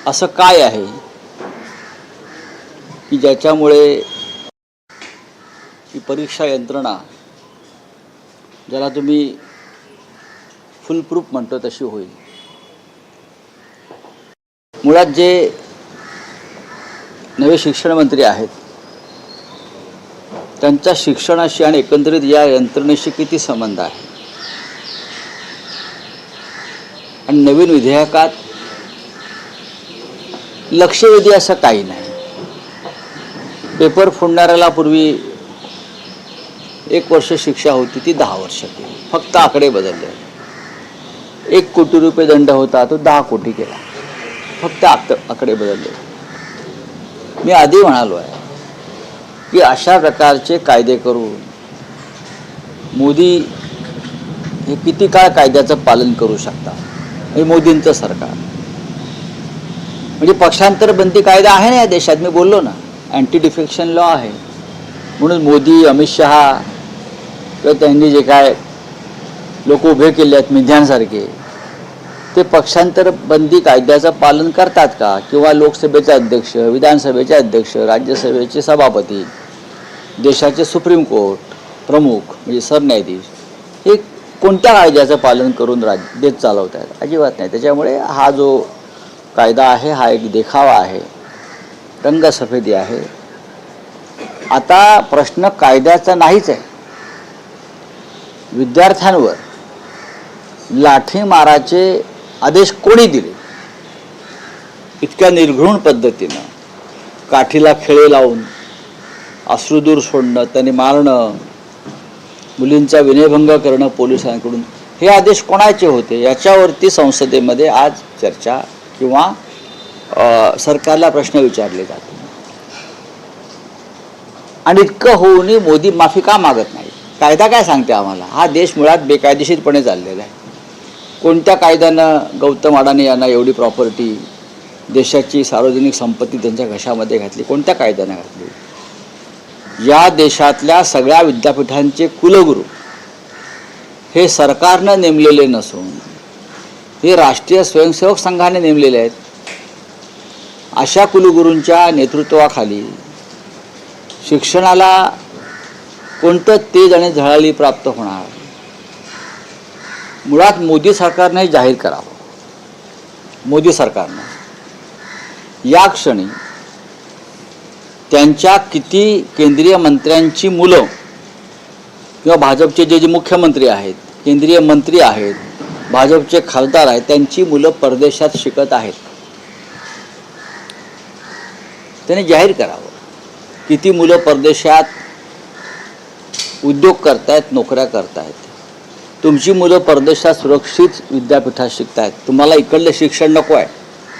असं काय आहे की ज्याच्यामुळे ही परीक्षा यंत्रणा ज्याला तुम्ही फुल प्रूफ म्हणतो तशी होईल? मुळात जे नवे शिक्षण मंत्री आहेत त्यांच्या शिक्षणाशी आणि एकंदरीत या यंत्रणेशी किती संबंध आहे? आणि नवीन विधेयकात लक्षवेधी असं काही नाही. पेपर फोडणाऱ्याला पूर्वी 1 वर्ष शिक्षा होती, ती 10 वर्ष केली. फक्त आकडे बदलले. 1 कोटी रुपये दंड होता, तो 10 कोटी केला. फक्त आकडे बदलले. मी आधी म्हणालो आहे की अशा प्रकारचे कायदे करून मोदी हे किती काळ कायद्याचं पालन करू शकतात? हे मोदींचं सरकार म्हणजे पक्षांतर बंदी कायदा आहे ना या देशात. मी बोललो ना, अँटी डिफेक्शन लॉ आहे. म्हणून मोदी, अमित शहा किंवा त्यांनी जे काय लोक उभे केले आहेत मिध्यांसारखे, ते पक्षांतर बंदी कायद्याचं पालन करतात का? किंवा लोकसभेचे अध्यक्ष, विधानसभेचे अध्यक्ष, राज्यसभेचे सभापती, देशाचे सुप्रीम कोर्ट प्रमुख म्हणजे सरन्यायाधीश हे कोणत्या कायद्याचं पालन करून देश चालवत आहेत? अजिबात नाही. त्याच्यामुळे हा जो कायदा आहे हा एक देखावा आहे, रंगसफेदी आहे. आता प्रश्न कायद्याचा नाहीच आहे. विद्यार्थ्यांवर लाठीमाराचे आदेश कोणी दिले? इतक्या निर्घृण पद्धतीनं काठीला खिळे लावून अश्रुधूर सोडणं, त्यांनी मारणं, मुलींचा विनयभंग करणं पोलिसांकडून, हे आदेश कोणाचे होते? याच्यावरती संसदेमध्ये आज चर्चा किंवा सरकारला प्रश्न विचारले जातात. आणि इतकं होऊनही मोदी माफी का मागत नाही? कायदा काय सांगते आम्हाला? हा देश मुळात बेकायदेशीरपणे चाललेला आहे. कोणत्या कायद्यानं गौतम अडाणी यांना एवढी प्रॉपर्टी, देशाची सार्वजनिक संपत्ती त्यांच्या घशामध्ये घातली? कोणत्या कायद्यानं घातली? या देशातल्या सगळ्या विद्यापीठांचे कुलगुरू हे सरकारनं नेमलेले नसून हे राष्ट्रीय स्वयंसेवक संघाने नेमलेले आहेत. अशा कुलगुरूंच्या नेतृत्वाखाली शिक्षणाला कोणतं तेज आणि झळाळी प्राप्त होणार? मुळात मोदी सरकारनं हे जाहीर करावं. मोदी सरकारनं या क्षणी त्यांच्या किती केंद्रीय मंत्र्यांची मुलं किंवा भाजपचे जे मुख्यमंत्री आहेत, केंद्रीय मंत्री आहेत, भाजपचे खासदार आहेत, त्यांची मुलं परदेशात शिकत आहेत. त्यांनी जाहीर करावं. किती मुलं परदेशात उद्योग करतायत, नोकऱ्या करतायत. तुमची मुलं परदेशात सुरक्षित विद्यापीठात शिकतायत. तुम्हाला इकडलं शिक्षण नको आहे.